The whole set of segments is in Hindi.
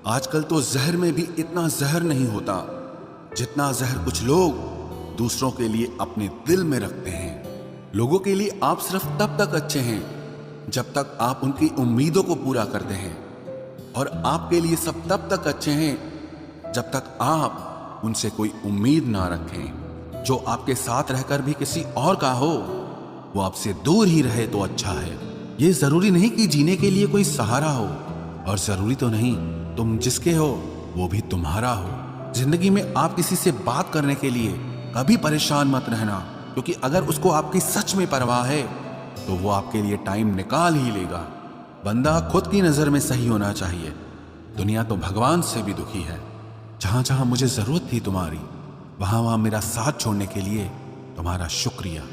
आजकल तो जहर में भी इतना जहर नहीं होता जितना जहर कुछ लोग दूसरों के लिए अपने दिल में रखते हैं। लोगों के लिए आप सिर्फ तब तक अच्छे हैं जब तक आप उनकी उम्मीदों को पूरा करते हैं, और आपके लिए सब तब तक अच्छे हैं जब तक आप उनसे कोई उम्मीद ना रखें। जो आपके साथ रहकर भी किसी और का हो वो आपसे दूर ही रहे तो अच्छा है। ये जरूरी नहीं कि जीने के लिए कोई सहारा हो, और जरूरी तो नहीं तुम जिसके हो वो भी तुम्हारा हो। जिंदगी में आप किसी से बात करने के लिए कभी परेशान मत रहना, क्योंकि अगर उसको आपकी सच में परवाह है तो वो आपके लिए टाइम निकाल ही लेगा। बंदा खुद की नजर में सही होना चाहिए। दुनिया तो भगवान से भी दुखी है। जहां जहां मुझे जरूरत थी तुम्हारी, वहां वहां मेरा साथ छोड़ने के लिए तुम्हारा शुक्रिया।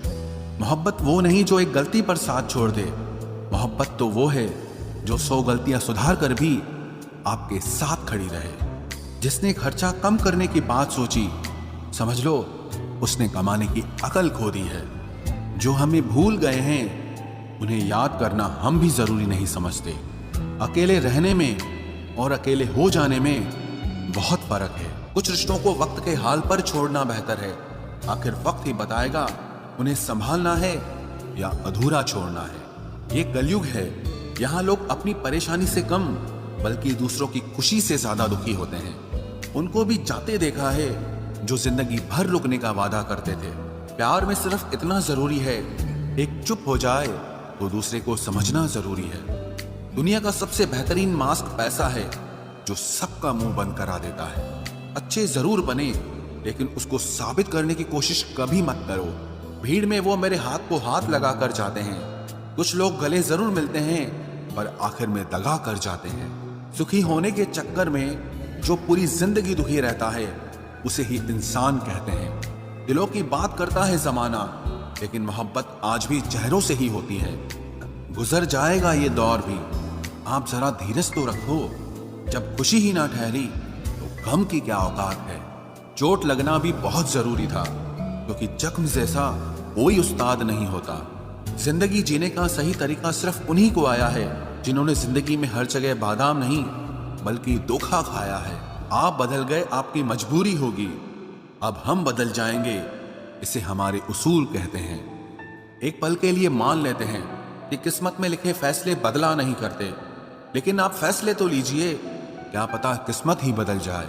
मोहब्बत वो नहीं जो एक गलती पर साथ छोड़ दे। मोहब्बत तो वो है जो 100 गलतियां सुधार कर भी आपके साथ खड़ी रहे। जिसने खर्चा कम करने की बात सोची, समझ लो उसने कमाने की अकल खो दी है। जो हमें भूल गए हैं उन्हें याद करना हम भी जरूरी नहीं समझते। अकेले रहने में और अकेले हो जाने में बहुत फर्क है। कुछ रिश्तों को वक्त के हाल पर छोड़ना बेहतर है। आखिर वक्त ही बताएगा उन्हें संभालना है या अधूरा छोड़ना है। ये कलयुग है, यहाँ लोग अपनी परेशानी से कम बल्कि दूसरों की खुशी से ज्यादा दुखी होते हैं। उनको भी जाते देखा है जो जिंदगी भर रुकने का वादा करते थे। प्यार में सिर्फ इतना जरूरी है, एक चुप हो जाए तो दूसरे को समझना जरूरी है। दुनिया का सबसे बेहतरीन मास्क पैसा है जो सबका मुंह बंद करा देता है। अच्छे जरूर बने, लेकिन उसको साबित करने की कोशिश कभी मत करो। भीड़ में वो मेरे हाथ को हाथ लगा कर जाते हैं। कुछ लोग गले जरूर मिलते हैं पर आखिर में दगा कर जाते हैं। सुखी होने के चक्कर में जो पूरी जिंदगी दुखी रहता है उसे ही इंसान कहते हैं। दिलों की बात करता है जमाना, लेकिन मोहब्बत आज भी चेहरों से ही होती है। गुजर जाएगा ये दौर भी, आप जरा धीरज तो रखो। जब खुशी ही ना ठहरी तो गम की क्या औकात है। चोट लगना भी बहुत जरूरी था, क्योंकि जख्म जैसा कोई उस्ताद नहीं होता। जिंदगी जीने का सही तरीका सिर्फ उन्हीं को आया है जिन्होंने जिंदगी में हर जगह बादाम नहीं बल्कि धोखा खाया है। आप बदल गए, आपकी मजबूरी होगी, अब हम बदल जाएंगे, इसे हमारे उसूल कहते हैं। एक पल के लिए मान लेते हैं कि किस्मत में लिखे फैसले बदला नहीं करते, लेकिन आप फैसले तो लीजिए, क्या पता किस्मत ही बदल जाए।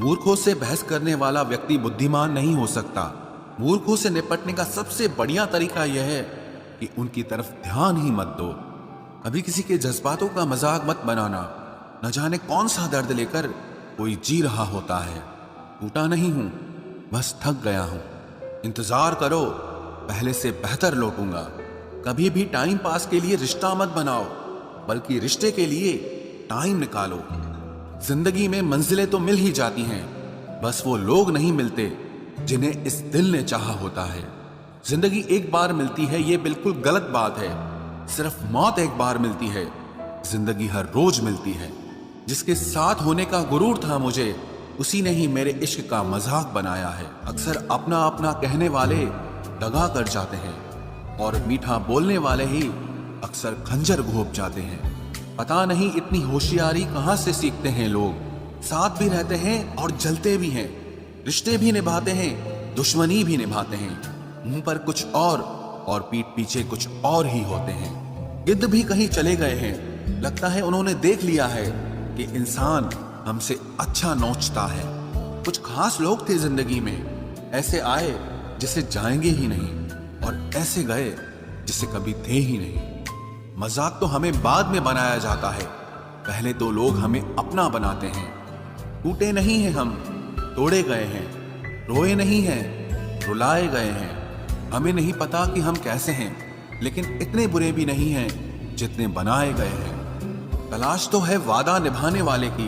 मूर्खों से बहस करने वाला व्यक्ति बुद्धिमान नहीं हो सकता। मूर्खों से निपटने का सबसे बढ़िया तरीका यह है कि उनकी तरफ ध्यान ही मत दो। कभी किसी के जज्बातों का मजाक मत बनाना। न जाने कौन सा दर्द लेकर कोई जी रहा होता है। टूटा नहीं हूं, बस थक गया हूं। इंतजार करो, पहले से बेहतर लौटूंगा। कभी भी टाइम पास के लिए रिश्ता मत बनाओ, बल्कि रिश्ते के लिए टाइम निकालो। जिंदगी में मंजिलें तो मिल ही जाती हैं, बस वो लोग नहीं मिलते जिन्हें इस दिल ने चाहा होता है। जिंदगी एक बार मिलती है, ये बिल्कुल गलत बात है। सिर्फ मौत एक बार मिलती है, जिंदगी हर रोज मिलती है। जिसके साथ होने का गुरूर था मुझे, उसी ने ही मेरे इश्क का मजाक बनाया है। अक्सर अपना अपना कहने वाले दगा कर जाते हैं, और मीठा बोलने वाले ही अक्सर खंजर घोंप जाते हैं। पता नहीं इतनी होशियारी कहां से सीखते हैं लोग। साथ भी रहते हैं और जलते भी हैं, रिश्ते भी निभाते हैं, दुश्मनी भी निभाते हैं। मुंह पर कुछ और पीठ पीछे कुछ और ही होते हैं। गिद्ध भी कहीं चले गए हैं, लगता है उन्होंने देख लिया है कि इंसान हमसे अच्छा नोचता है। कुछ खास लोग थे जिंदगी में, ऐसे आए जिसे जाएंगे ही नहीं, और ऐसे गए जिसे कभी थे ही नहीं। मजाक तो हमें बाद में बनाया जाता है, पहले तो लोग हमें अपना बनाते हैं। टूटे नहीं हैं हम, तोड़े गए हैं। रोए नहीं हैं, रुलाए गए हैं। हमें नहीं पता कि हम कैसे हैं, लेकिन इतने बुरे भी नहीं हैं जितने बनाए गए हैं। तलाश तो है वादा निभाने वाले की,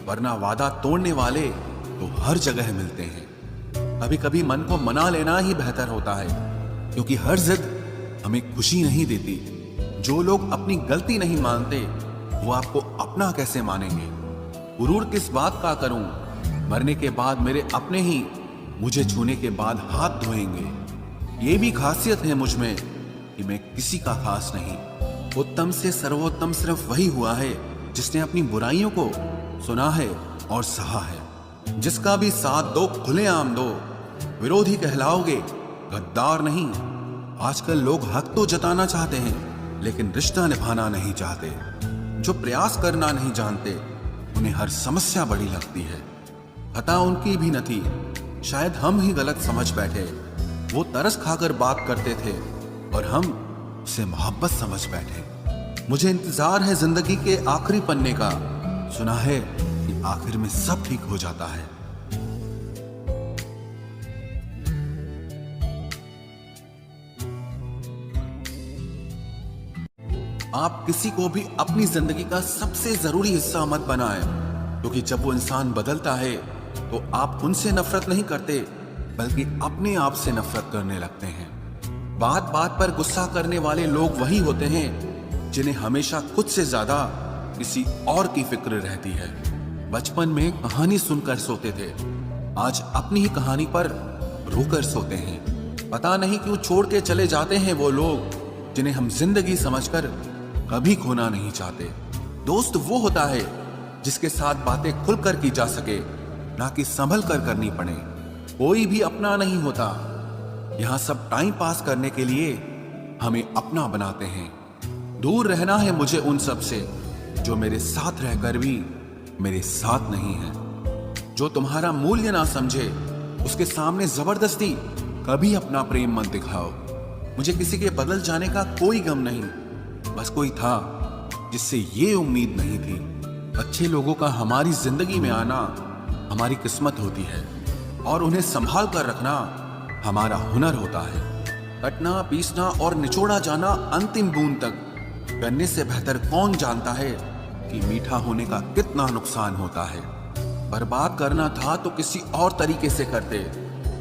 वरना वादा तोड़ने वाले तो हर जगह मिलते हैं। कभी कभी मन को मना लेना ही बेहतर होता है, क्योंकि हर जिद हमें खुशी नहीं देती। जो लोग अपनी गलती नहीं मानते वो आपको अपना कैसे मानेंगे। गुरूर किस बात का करूं, मरने के बाद मेरे अपने ही मुझे छूने के बाद हाथ धोएंगे। ये भी खासियत है मुझ में कि मैं किसी का खास नहीं। उत्तम से सर्वोत्तम सिर्फ वही हुआ है जिसने अपनी बुराइयों को सुना है और सहा है। जिसका भी साथ दो खुलेआम दो, विरोधी कहलाओगे गद्दार नहीं। आजकल लोग हक तो जताना चाहते हैं लेकिन रिश्ता निभाना नहीं चाहते। जो प्रयास करना नहीं जानते उन्हें हर समस्या बड़ी लगती है। खता उनकी भी न थी, शायद हम ही गलत समझ बैठे। वो तरस खाकर बात करते थे और हम उसे मोहब्बत समझ बैठे। मुझे इंतजार है जिंदगी के आखिरी पन्ने का, सुना है कि आखिर में सब ठीक हो जाता है। आप किसी को भी अपनी जिंदगी का सबसे जरूरी हिस्सा मत बनाएं, क्योंकि जब वो इंसान बदलता है तो आप उनसे नफरत नहीं करते बल्कि अपने आप से नफरत करने लगते हैं। बात बात पर गुस्सा करने वाले लोग वही होते हैं जिन्हें हमेशा खुद से ज्यादा किसी और की फिक्र रहती है। बचपन में कहानी सुनकर सोते थे, आज अपनी ही कहानी पर रोकर सोते हैं। पता नहीं क्यों छोड़ के चले जाते हैं वो लोग जिन्हें हम जिंदगी समझकर कभी खोना नहीं चाहते। दोस्त वो होता है जिसके साथ बातें खुलकर की जा सके, ना कि संभल कर करनी पड़े। कोई भी अपना नहीं होता, यहां सब टाइम पास करने के लिए हमें अपना बनाते हैं। दूर रहना है मुझे उन सब से जो मेरे साथ रहकर भी मेरे साथ नहीं है। जो तुम्हारा मूल्य ना समझे उसके सामने जबरदस्ती कभी अपना प्रेम मत दिखाओ। मुझे किसी के बदल जाने का कोई गम नहीं, बस कोई था जिससे ये उम्मीद नहीं थी। अच्छे लोगों का हमारी जिंदगी में आना हमारी किस्मत होती है और उन्हें संभाल कर रखना हमारा हुनर होता है। कटना, पीसना और निचोड़ा जाना अंतिम बूंद तक करने से बेहतर कौन जानता है कि मीठा होने का कितना नुकसान होता है। बर्बाद करना था तो किसी और तरीके से करते,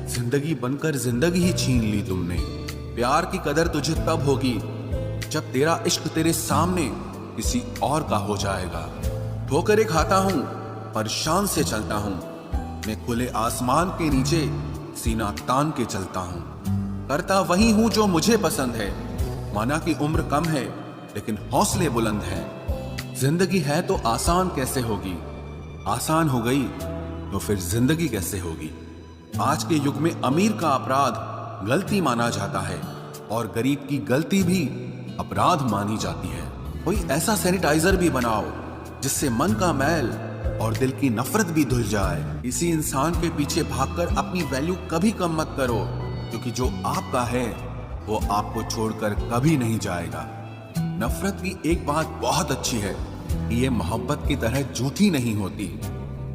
जिंदगी बनकर जिंदगी ही छीन ली तुमने। प्यार की कदर तुझे तब होगी जब तेरा इश्क तेरे सामने किसी और का हो जाएगा। ठोकरें खाता हूं पर शान से चलता हूं, मैं खुले आसमान के नीचे सीना तान के चलता हूं। करता वही हूं जो मुझे पसंद है, माना कि उम्र कम है लेकिन हौसले बुलंद हैं। जिंदगी है तो आसान कैसे होगी, आसान हो गई तो फिर जिंदगी कैसे होगी। आज के युग में अमीर का अपराध गलती माना जाता है और गरीब की गलती भी अपराध मानी जाती है। कोई ऐसा सैनिटाइजर भी बनाओ जिससे मन का मैल और दिल की नफरत भी धुल जाए। इसी इंसान के पीछे भागकर अपनी वैल्यू कभी कम मत करो, क्योंकि जो आपका है वो आपको छोड़कर कभी नहीं जाएगा। नफरत की एक बात बहुत अच्छी है कि ये मोहब्बत की तरह झूठी नहीं होती।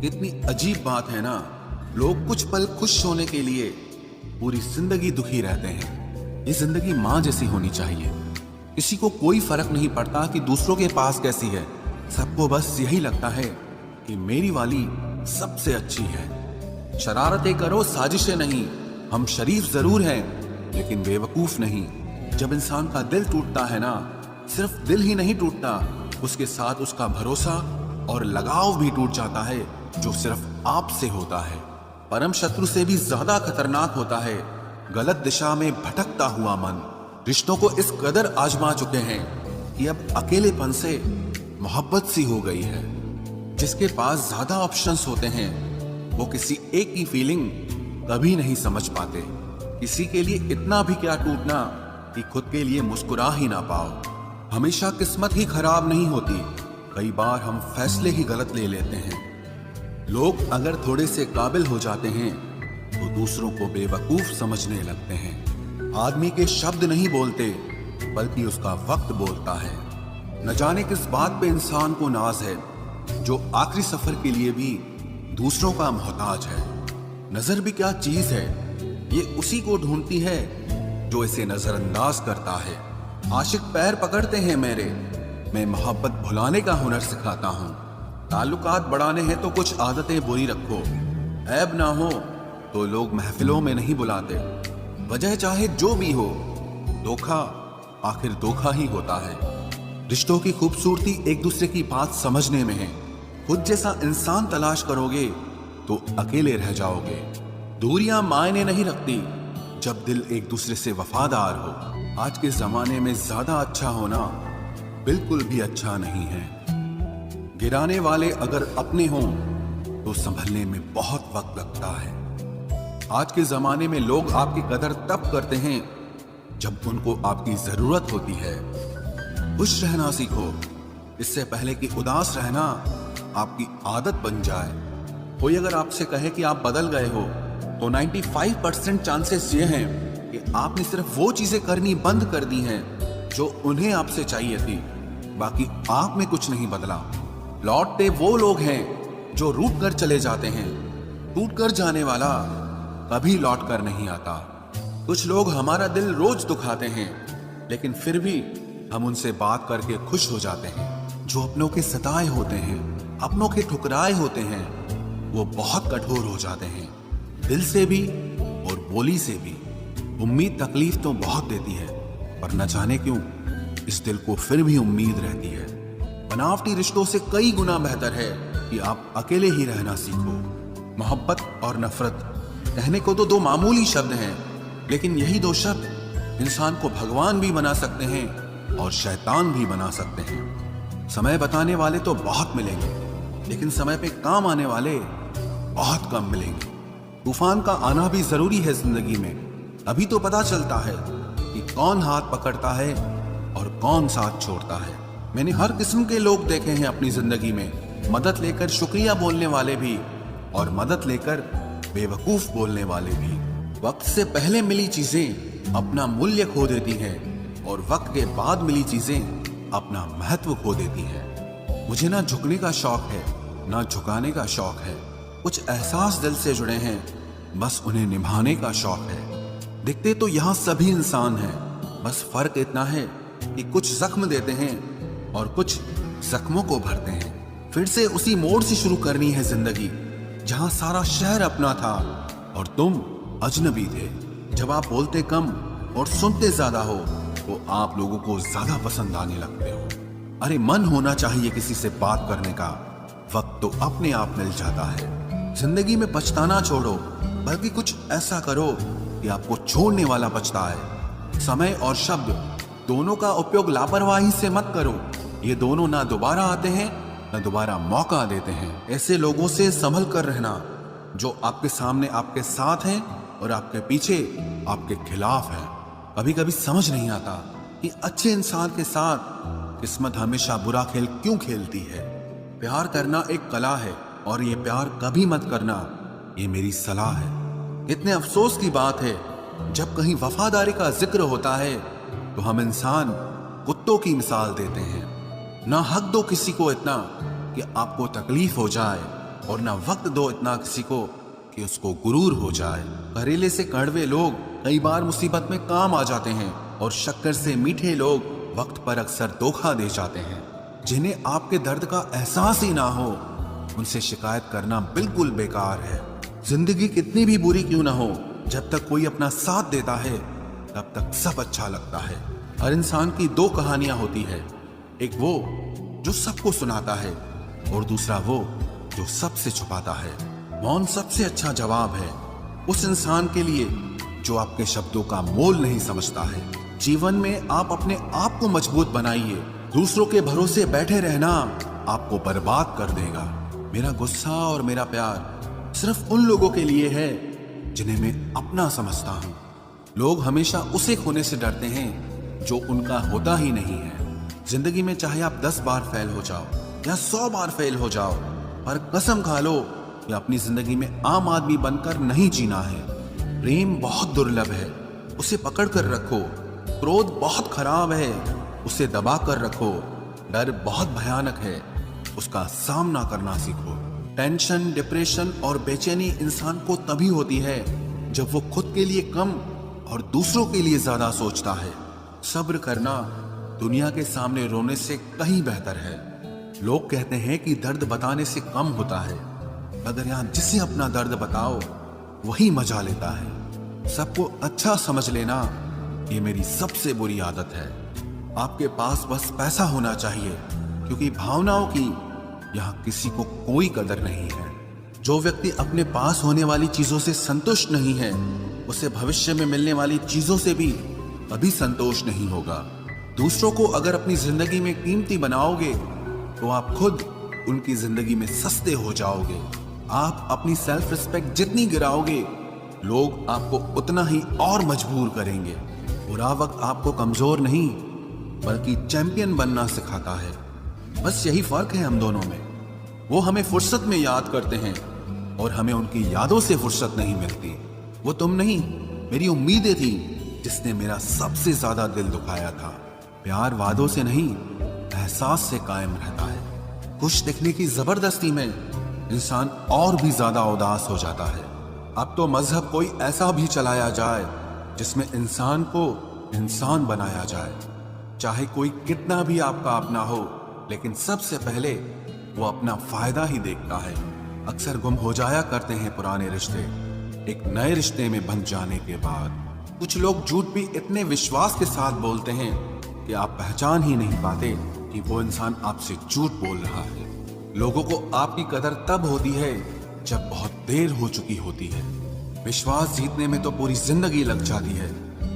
इतनी अजीब बात है ना, लोग कुछ पल खुश होने के लिए पूरी जिंदगी दुखी रहते हैं। ये जिंदगी माँ जैसी होनी चाहिए। किसी को कोई फर्क नहीं पड़ता कि दूसरों के पास कैसी है, सबको बस यही लगता है कि मेरी वाली सबसे अच्छी है। शरारतें करो, साजिशें नहीं। हम शरीफ जरूर हैं लेकिन बेवकूफ नहीं। जब इंसान का दिल टूटता है ना, सिर्फ दिल ही नहीं टूटता, उसके साथ उसका भरोसा और लगाव भी टूट जाता है जो सिर्फ आपसे होता है। परम शत्रु से भी ज्यादा खतरनाक होता है गलत दिशा में भटकता हुआ मन। रिश्तों को इस कदर आजमा चुके हैं कि अब अकेलेपन से मोहब्बत सी हो गई है। जिसके पास ज्यादा ऑप्शंस होते हैं वो किसी एक की फीलिंग कभी नहीं समझ पाते। किसी के लिए इतना भी क्या टूटना कि खुद के लिए मुस्कुरा ही ना पाओ। हमेशा किस्मत ही खराब नहीं होती, कई बार हम फैसले ही गलत ले लेते हैं। लोग अगर थोड़े से काबिल हो जाते हैं तो दूसरों को बेवकूफ समझने लगते हैं। आदमी के शब्द नहीं बोलते बल्कि उसका वक्त बोलता है। न जाने किस बात पे इंसान को नाज है जो आखिरी सफर के लिए भी दूसरों का मोहताज है। नजर भी क्या चीज है, ये उसी को ढूंढती है जो इसे नजरअंदाज करता है। आशिक पैर पकड़ते हैं मेरे, मैं मोहब्बत भुलाने का हुनर सिखाता हूँ। ताल्लुकात बढ़ाने हैं तो कुछ आदतें बुरी रखो, ऐब ना हो तो लोग महफिलों में नहीं बुलाते। वजह चाहे जो भी हो, धोखा आखिर धोखा ही होता है। रिश्तों की खूबसूरती एक दूसरे की बात समझने में है। खुद जैसा इंसान तलाश करोगे तो अकेले रह जाओगे। दूरियां मायने नहीं रखती जब दिल एक दूसरे से वफादार हो। आज के जमाने में ज्यादा अच्छा होना बिल्कुल भी अच्छा नहीं है। गिराने वाले अगर अपने हों तो संभलने में बहुत वक्त लगता है। आज के जमाने में लोग आपकी कदर तब करते हैं जब उनको आपकी जरूरत होती है। खुश रहना सीखो, इससे पहले कि उदास रहना आपकी आदत बन जाए। कोई अगर आपसे कहे कि आप बदल गए हो तो 95% चांसेस ये हैं कि आपने सिर्फ वो चीजें करनी बंद कर दी हैं जो उन्हें आपसे चाहिए थी। बाकी आप में कुछ नहीं बदला। लौटते वो लोग हैं जो रूठ कर चले जाते हैं। टूट कर जाने वाला कभी लौट कर नहीं आता। कुछ लोग हमारा दिल रोज दुखाते हैं, लेकिन फिर भी हम उनसे बात करके खुश हो जाते हैं। जो अपनों के सताए होते हैं, अपनों के ठुकराए होते हैं, वो बहुत कठोर हो जाते हैं, दिल से भी और बोली से भी। उम्मीद तकलीफ तो बहुत देती है, पर न जाने क्यों इस दिल को फिर भी उम्मीद रहती है। बनावटी रिश्तों से कई गुना बेहतर है कि आप अकेले ही रहना सीखो। मोहब्बत और नफरत कहने को तो दो मामूली शब्द हैं, लेकिन यही दो शब्द इंसान को भगवान भी बना सकते हैं और शैतान भी बना सकते हैं। समय बताने वाले तो बहुत मिलेंगे, लेकिन समय पे काम आने वाले बहुत कम मिलेंगे। तूफान का आना भी जरूरी है जिंदगी में, अभी तो पता चलता है कि कौन हाथ पकड़ता है और कौन साथ छोड़ता है। मैंने हर किस्म के लोग देखे हैं अपनी जिंदगी में, मदद लेकर शुक्रिया बोलने वाले भी और मदद लेकर बेवकूफ बोलने वाले भी। वक्त से पहले मिली चीजें अपना मूल्य खो देती हैं और वक्त के बाद मिली चीजें अपना महत्व खो देती हैं। मुझे ना झुकने का शौक है ना झुकाने का शौक है। कुछ एहसास दिल से जुड़े हैं, बस उन्हें निभाने का शौक है। दिखते तो यहाँ सभी इंसान हैं, बस फर्क इतना है कि कुछ जख्म देते हैं और कुछ जख्मों को भरते हैं। फिर से उसी मोड़ से शुरू करनी है जिंदगी जहां सारा शहर अपना था और तुम अजनबी थे। जब आप बोलते कम और सुनते ज्यादा हो तो आप लोगों को ज्यादा पसंद आने लगते हो। अरे मन होना चाहिए किसी से बात करने का, वक्त तो अपने आप मिल जाता है। जिंदगी में पछताना छोड़ो, बल्कि कुछ ऐसा करो कि आपको छोड़ने वाला पछताए। समय और शब्द दोनों का उपयोग लापरवाही से मत करो। ये दोनों ना दोबारा आते हैं न दोबारा मौका देते हैं। ऐसे लोगों से संभल कर रहना जो आपके सामने आपके साथ हैं और आपके पीछे आपके खिलाफ हैं। कभी कभी समझ नहीं आता कि अच्छे इंसान के साथ किस्मत हमेशा बुरा खेल क्यों खेलती है। प्यार करना एक कला है और ये प्यार कभी मत करना, ये मेरी सलाह है। इतने अफसोस की बात है जब कहीं वफादारी का जिक्र होता है तो हम इंसान कुत्तों की मिसाल देते हैं। ना हक दो किसी को इतना कि आपको तकलीफ हो जाए और ना वक्त दो इतना किसी को कि उसको गुरूर हो जाए। करेले से कड़वे लोग कई बार मुसीबत में काम आ जाते हैं और शक्कर से मीठे लोग वक्त पर अक्सर धोखा दे जाते हैं। जिन्हें आपके दर्द का एहसास ही ना हो उनसे शिकायत करना बिल्कुल बेकार है। जिंदगी कितनी भी बुरी क्यों ना हो, जब तक कोई अपना साथ देता है तब तक सब अच्छा लगता है। हर इंसान की दो कहानियां होती है, एक वो जो सबको सुनाता है और दूसरा वो जो सबसे छुपाता है। मौन सबसे अच्छा जवाब है उस इंसान के लिए जो आपके शब्दों का मोल नहीं समझता है। जीवन में आप अपने आप को मजबूत बनाइए, दूसरों के भरोसे बैठे रहना आपको बर्बाद कर देगा। मेरा गुस्सा और मेरा प्यार सिर्फ उन लोगों के लिए है जिन्हें मैं अपना समझता हूँ। लोग हमेशा उसे खोने से डरते हैं जो उनका होता ही नहीं है। जिंदगी में चाहे आप 10 बार फेल हो जाओ या 100 बार फेल हो जाओ, पर कसम खा लो कि अपनी जिंदगी में आम आदमी बनकर नहीं जीना है। प्रेम बहुत दुर्लभ है, उसे पकड़ कर रखो। क्रोध बहुत खराब है, उसे दबा कर रखो। डर बहुत भयानक है, उसका सामना करना सीखो। टेंशन, डिप्रेशन और बेचैनी इंसान को तभी होती है जब वो खुद के लिए कम और दूसरों के लिए ज्यादा सोचता है। सब्र करना दुनिया के सामने रोने से कहीं बेहतर है। लोग कहते हैं कि दर्द बताने से कम होता है, अगर यहाँ जिसे अपना दर्द बताओ वही मजा लेता है। सबको अच्छा समझ लेना ये मेरी सबसे बुरी आदत है। आपके पास बस पैसा होना चाहिए, क्योंकि भावनाओं की यहाँ किसी को कोई कदर नहीं है। जो व्यक्ति अपने पास होने वाली चीजों से संतुष्ट नहीं है, उसे भविष्य में मिलने वाली चीजों से भी कभी संतोष नहीं होगा। दूसरों को अगर अपनी जिंदगी में कीमती बनाओगे तो आप खुद उनकी जिंदगी में सस्ते हो जाओगे। आप अपनी सेल्फ रिस्पेक्ट जितनी गिराओगे, लोग आपको उतना ही और मजबूर करेंगे। बुरा वक्त आपको कमजोर नहीं बल्कि चैंपियन बनना सिखाता है। बस यही फर्क है हम दोनों में। वो हमें फुर्सत में याद करते हैं और हमें उनकी यादों से फुर्सत नहीं मिलती। वो तुम नहीं, मेरी उम्मीदें थी जिसने मेरा सबसे ज्यादा दिल दुखाया था। प्यार वादों से नहीं, एहसास से कायम रहता है। खुश दिखने की जबरदस्ती में इंसान और भी ज्यादा उदास हो जाता है। अब तो मजहब कोई ऐसा भी चलाया जाए जिसमें इंसान को इंसान बनाया जाए। चाहे कोई कितना भी आपका अपना हो, लेकिन सबसे पहले वो अपना फायदा ही देखता है। अक्सर गुम हो जाया करते हैं पुराने रिश्ते एक नए रिश्ते में बन जाने के बाद। कुछ लोग झूठ भी इतने विश्वास के साथ बोलते हैं कि आप पहचान ही नहीं पाते कि वो इंसान आपसे झूठ बोल रहा है। लोगों को आपकी कदर तब होती है जब बहुत देर हो चुकी होती है। विश्वास जीतने में तो पूरी जिंदगी लग जाती है,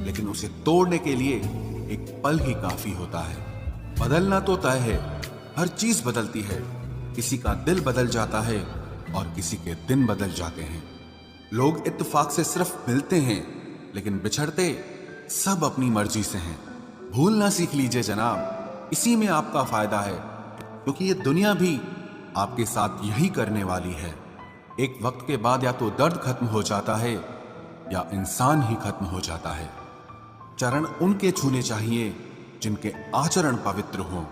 लेकिन उसे तोड़ने के लिए एक पल ही काफी होता है। बदलना तो तय है, हर चीज बदलती है। किसी का दिल बदल जाता है और किसी के दिन बदल जाते हैं। लोग इत्तेफाक से सिर्फ मिलते हैं, लेकिन बिछड़ते सब अपनी मर्जी से हैं। भूलना सीख लीजिए जनाब, इसी में आपका फायदा है, क्योंकि ये दुनिया भी आपके साथ यही करने वाली है। एक वक्त के बाद या तो दर्द खत्म हो जाता है या इंसान ही खत्म हो जाता है। चरण उनके छूने चाहिए जिनके आचरण पवित्र हों।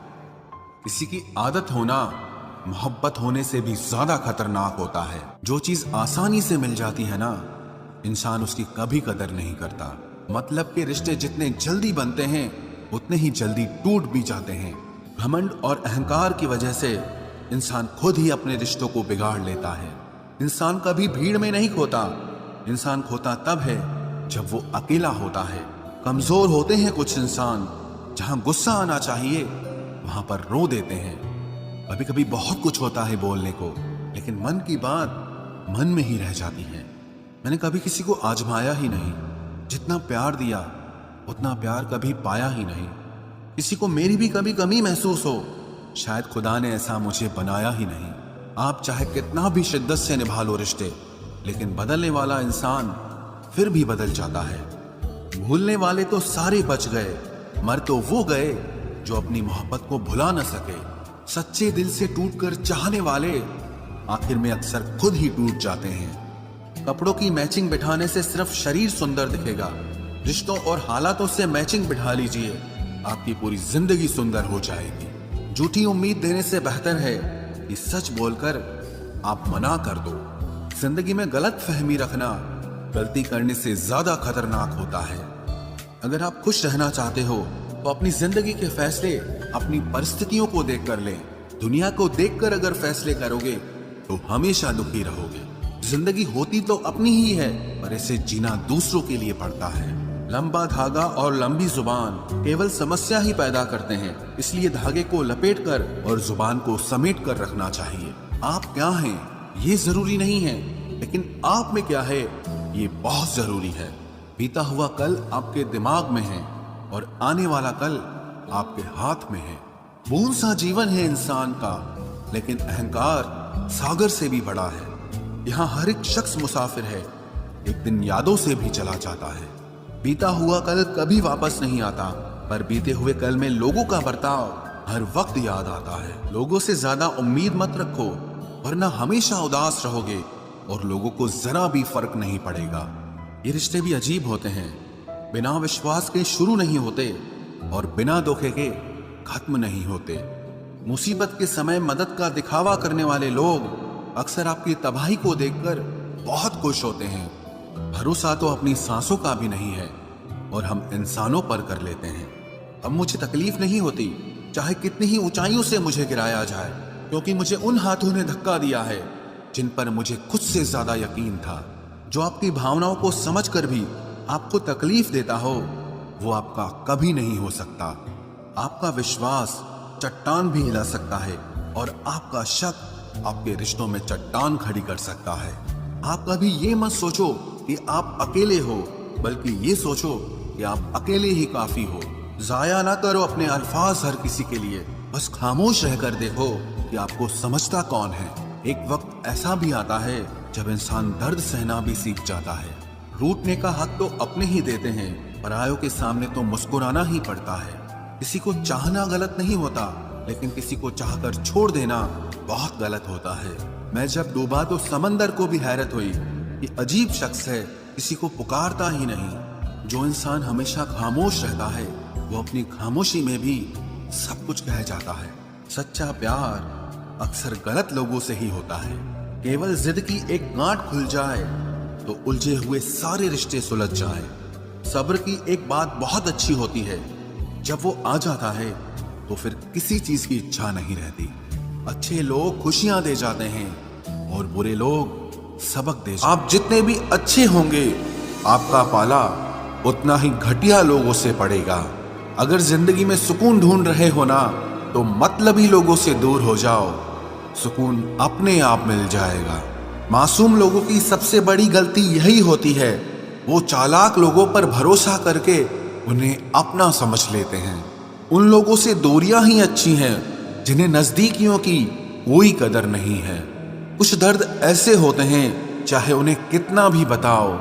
किसी की आदत होना मोहब्बत होने से भी ज्यादा खतरनाक होता है। जो चीज आसानी से मिल जाती है ना, इंसान उसकी कभी कदर नहीं करता। मतलब के रिश्ते जितने जल्दी बनते हैं उतने ही जल्दी टूट भी जाते हैं। घमंड और अहंकार की वजह से इंसान खुद ही अपने रिश्तों को बिगाड़ लेता है। इंसान कभी भीड़ में नहीं खोता, इंसान खोता तब है जब वो अकेला होता है। कमजोर होते हैं कुछ इंसान, जहां गुस्सा आना चाहिए वहां पर रो देते हैं। कभी कभी बहुत कुछ होता है बोलने को, लेकिन मन की बात मन में ही रह जाती है। मैंने कभी किसी को आजमाया ही नहीं। जितना प्यार दिया उतना प्यार कभी पाया ही नहीं। किसी को मेरी भी कभी कमी महसूस हो, शायद खुदा ने ऐसा मुझे बनाया ही नहीं। आप चाहे कितना भी शिद्दत से निभा लो रिश्ते, लेकिन बदलने वाला इंसान फिर भी बदल जाता है। भूलने वाले तो सारे बच गए, मर तो वो गए जो अपनी मोहब्बत को भुला न सके। सच्चे दिल से टूटकर चाहने वाले आखिर में अक्सर खुद ही टूट जाते हैं। कपड़ों की मैचिंग बिठाने से सिर्फ शरीर सुंदर दिखेगा। रिश्तों और हालातों से मैचिंग बिठा लीजिए, आपकी पूरी जिंदगी सुंदर हो जाएगी। झूठी उम्मीद देने से बेहतर है कि सच बोलकर आप मना कर दो। जिंदगी में गलत फहमी रखना गलती करने से ज्यादा खतरनाक होता है। अगर आप खुश रहना चाहते हो तो अपनी जिंदगी के फैसले अपनी परिस्थितियों को देखकर लें। दुनिया को देखकर अगर फैसले करोगे तो हमेशा दुखी रहोगे। जिंदगी होती तो अपनी ही है, पर इसे जीना दूसरों के लिए पड़ता है। लंबा धागा और लंबी जुबान केवल समस्या ही पैदा करते हैं, इसलिए धागे को लपेटकर और जुबान को समेट कर रखना चाहिए। आप क्या हैं ये जरूरी नहीं है, लेकिन आप में क्या है ये बहुत जरूरी है। बीता हुआ कल आपके दिमाग में है और आने वाला कल आपके हाथ में है। बूंद सा जीवन है इंसान का, लेकिन अहंकार सागर से भी बड़ा है। यहाँ हर एक शख्स मुसाफिर है, एक दिन यादों से भी चला जाता है। बीता हुआ कल कभी वापस नहीं आता, पर बीते हुए कल में लोगों का बर्ताव हर वक्त याद आता है। लोगों से ज्यादा उम्मीद मत रखो, वरना हमेशा उदास रहोगे और लोगों को जरा भी फर्क नहीं पड़ेगा। ये रिश्ते भी अजीब होते हैं, बिना विश्वास के शुरू नहीं होते और बिना धोखे के खत्म नहीं होते। मुसीबत के समय मदद का दिखावा करने वाले लोग अक्सर आपकी तबाही को देखकर बहुत खुश होते हैं। भरोसा तो अपनी सांसों का भी नहीं है और हम इंसानों पर कर लेते हैं। अब मुझे तकलीफ नहीं होती चाहे कितनी ही ऊंचाइयों से मुझे गिराया जाए, क्योंकि मुझे उन हाथों ने धक्का दिया है जिन पर मुझे खुद से ज्यादा यकीन था। जो आपकी भावनाओं को समझकर भी आपको तकलीफ देता हो, वो आपका कभी नहीं हो सकता। आपका विश्वास चट्टान भी हिला सकता है और आपका शक आपके रिश्तों में चट्टान खड़ी कर सकता है। आप कभी ये मत सोचो कि आप अकेले हो, बल्कि ये सोचो कि आप अकेले ही काफी हो। जाया ना करो अपने अल्फाज हर किसी के लिए, बस खामोश रहकर देखो कि आपको समझता कौन है। एक वक्त ऐसा भी आता है जब इंसान दर्द सहना भी सीख जाता है। रूठने का हक तो अपने ही देते हैं, परायों के सामने तो मुस्कुराना ही पड़ता है। किसी को चाहना गलत नहीं होता, लेकिन किसी को चाहकर छोड़ देना बहुत गलत होता है। मैं जब डूबा तो समंदर को भी हैरत हुई कि अजीब शख्स है, किसी को पुकारता ही नहीं। जो इंसान हमेशा खामोश रहता है वो अपनी खामोशी में भी सब कुछ कह जाता है। सच्चा प्यार अक्सर गलत लोगों से ही होता है। केवल जिद की एक गांठ खुल जाए तो उलझे हुए सारे रिश्ते सुलझ जाए। सब्र की एक बात बहुत अच्छी होती है, जब वो आ जाता है तो फिर किसी चीज की इच्छा नहीं रहती। अच्छे लोग खुशियां दे जाते हैं और बुरे लोग सबक दे जाते हैं। आप जितने भी अच्छे होंगे, आपका पाला उतना ही घटिया लोगों से पड़ेगा। अगर जिंदगी में सुकून ढूंढ रहे हो ना, तो मतलबी लोगों से दूर हो जाओ, सुकून अपने आप मिल जाएगा। मासूम लोगों की सबसे बड़ी गलती यही होती है, वो चालाक लोगों पर भरोसा करके उन्हें अपना समझ लेते हैं। उन लोगों से दूरियां ही अच्छी हैं जिन्हें नजदीकियों की कोई कदर नहीं है। कुछ दर्द ऐसे होते हैं, चाहे उन्हें कितना भी बताओ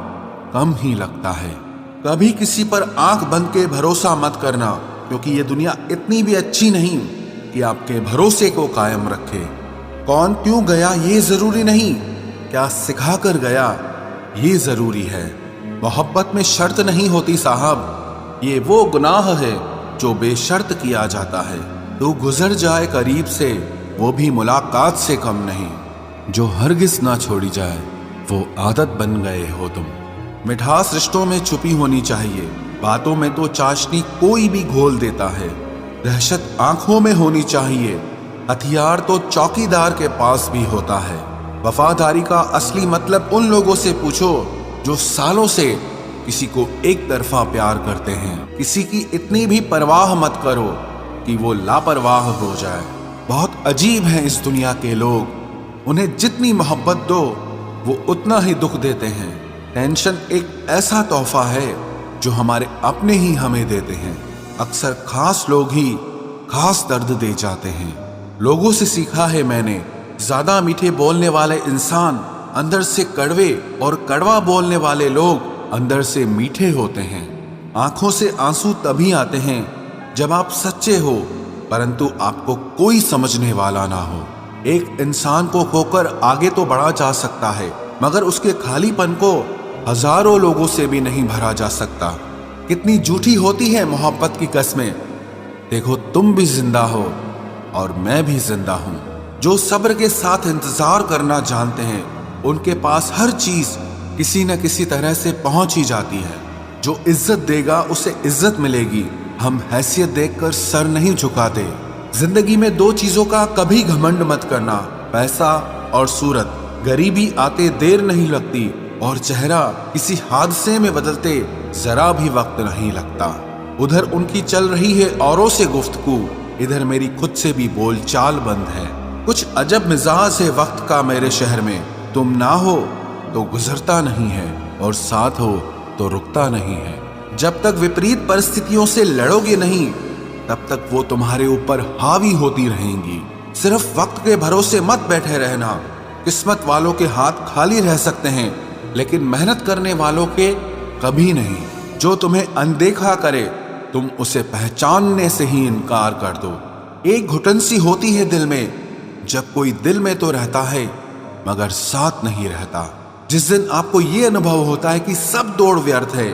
कम ही लगता है। कभी किसी पर आंख बंद के भरोसा मत करना, क्योंकि ये दुनिया इतनी भी अच्छी नहीं कि आपके भरोसे को कायम रखे। कौन क्यों गया ये जरूरी नहीं, क्या सिखा कर गया ये जरूरी है। मोहब्बत में शर्त नहीं होती साहब, ये वो गुनाह है जो बेशर्त किया जाता है। तो गुजर जाए करीब से, वो भी मुलाकात से कम नहीं। जो हरगिज ना छोड़ी जाए, वो आदत बन गए हो तुम। मिठास रिश्तों में छुपी होनी चाहिए, बातों में तो चाशनी कोई भी घोल देता है। दहशत आंखों में होनी चाहिए, हथियार तो चौकीदार के पास भी होता है। वफादारी का असली मतलब उन लोगों से पूछो जो सालों से किसी को एक तरफा प्यार करते हैं। किसी की इतनी भी परवाह मत करो कि वो लापरवाह हो जाए। बहुत अजीब हैं इस दुनिया के लोग, उन्हें जितनी मोहब्बत दो वो उतना ही दुख देते हैं। टेंशन एक ऐसा तोहफा है जो हमारे अपने ही हमें देते हैं। अक्सर खास लोग ही खास दर्द दे जाते हैं। लोगों से सीखा है मैंने, ज्यादा मीठे बोलने वाले इंसान अंदर से कड़वे और कड़वा बोलने वाले लोग अंदर से मीठे होते हैं। आंखों से आंसू तभी आते हैं जब आप सच्चे हो, परंतु आपको कोई समझने वाला ना हो। एक इंसान को खोकर आगे तो बढ़ा जा सकता है, मगर उसके खालीपन को हजारों लोगों से भी नहीं भरा जा सकता। कितनी झूठी होती है मोहब्बत की कस्में। देखो, तुम भी जिंदा हो और मैं भी जिंदा हूं। जो सब्र के साथ इंतजार करना जानते हैं, उनके पास हर चीज किसी न किसी तरह से पहुंच ही जाती है। जो इज्जत देगा उसे इज्जत मिलेगी। हम हैसियत देखकर सर नहीं झुकाते। जिंदगी में दो चीजों का कभी घमंड मत करना, पैसा और सूरत। गरीबी आते देर नहीं लगती और चेहरा किसी हादसे में बदलते जरा भी वक्त नहीं लगता। उधर उनकी चल रही है औरों से गुफ्तगू, इधर मेरी खुद से भी बोलचाल बंद है। कुछ अजब मिजाज है वक्त का मेरे शहर में। तुम ना हो तो गुजरता नहीं है और साथ हो तो रुकता नहीं है। जब तक विपरीत परिस्थितियों से लड़ोगे नहीं, तब तक वो तुम्हारे ऊपर हावी होती रहेंगी। सिर्फ वक्त के भरोसे मत बैठे रहना। किस्मत वालों के हाथ खाली रह सकते हैं, लेकिन मेहनत करने वालों के कभी नहीं। जो तुम्हें अनदेखा करे, तुम उसे पहचानने से ही इनकार कर दो। एक घुटन सी होती है दिल में, जब कोई दिल में तो रहता है मगर साथ नहीं रहता। जिस दिन आपको ये अनुभव होता है कि सब दौड़ व्यर्थ है,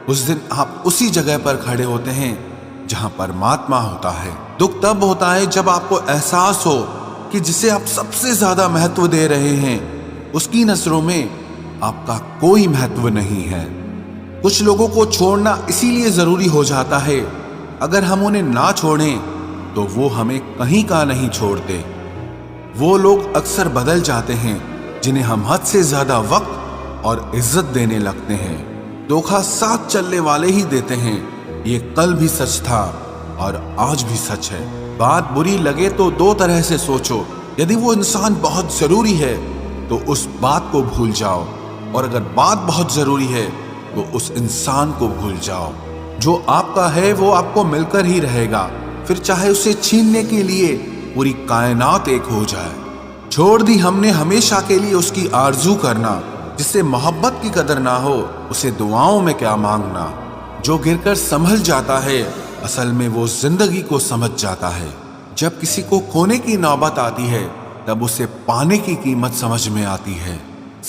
उस दिन आप उसी जगह पर खड़े होते हैं जहां परमात्मा होता है। दुख तब होता है जब आपको एहसास हो कि जिसे आप सबसे ज्यादा महत्व दे रहे हैं, उसकी नजरों में आपका कोई महत्व नहीं है। कुछ लोगों को छोड़ना इसीलिए जरूरी हो जाता है, अगर हम उन्हें ना छोड़ें तो वो हमें कहीं का नहीं छोड़ते। वो लोग अक्सर बदल जाते हैं जिन्हें हम हद से ज्यादा वक्त और इज्जत देने लगते हैं। धोखा साथ चलने वाले ही देते हैं, ये कल भी सच था और आज भी सच है। बात बुरी लगे तो दो तरह से सोचो। यदि वो इंसान बहुत जरूरी है तो उस बात को भूल जाओ, और अगर बात बहुत जरूरी है तो उस इंसान को भूल जाओ। जो आपका है वो आपको मिलकर ही रहेगा, फिर चाहे उसे छीनने के लिए पूरी कायनात एक हो जाए। छोड़ दी हमने हमेशा के लिए उसकी आरजू करना। जिससे मोहब्बत की कदर ना हो उसे दुआओं में क्या मांगना। जो गिरकर संभल जाता है असल में वो जिंदगी को समझ जाता है। जब किसी को खोने की नौबत आती है तब उसे पाने की कीमत समझ में आती है।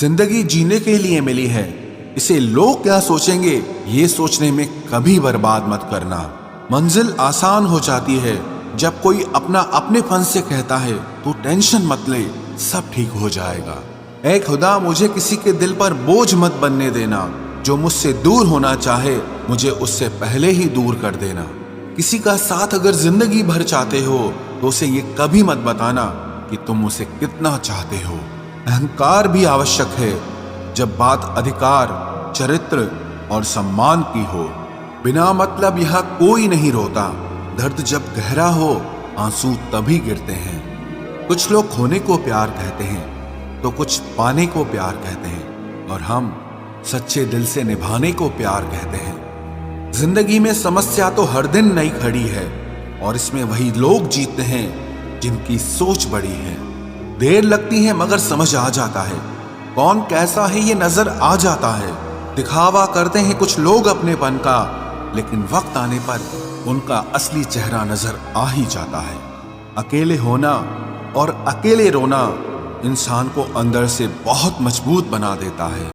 जिंदगी जीने के लिए मिली है, इसे लोग क्या सोचेंगे ये सोचने में कभी बर्बाद मत करना। मंजिल आसान हो जाती है जब कोई अपना अपने फन से कहता है तू टेंशन मत ले सब ठीक हो जाएगा। ऐ खुदा मुझे किसी के दिल पर बोझ मत बनने देना। जो मुझसे दूर होना चाहे मुझे उससे पहले ही दूर कर देना। किसी का साथ अगर जिंदगी भर चाहते हो तो उसे ये कभी मत बताना कि तुम उसे कितना चाहते हो। अहंकार भी आवश्यक है जब बात अधिकार, चरित्र और सम्मान की हो। बिना मतलब यहाँ कोई नहीं रोता। दर्द जब गहरा हो आंसू तभी गिरते हैं। कुछ लोग खोने को प्यार कहते हैं तो कुछ पाने को प्यार कहते हैं और हम सच्चे दिल से निभाने को प्यार कहते हैं। जिंदगी में समस्या तो हर दिन नई खड़ी है और इसमें वही लोग जीतते हैं जिनकी सोच बड़ी है। देर लगती है मगर समझ आ जाता है कौन कैसा है ये नजर आ जाता है। दिखावा करते हैं कुछ लोग अपनेपन का लेकिन वक्त आने पर उनका असली चेहरा नजर आ ही जाता है। अकेले होना और अकेले रोना इंसान को अंदर से बहुत मजबूत बना देता है।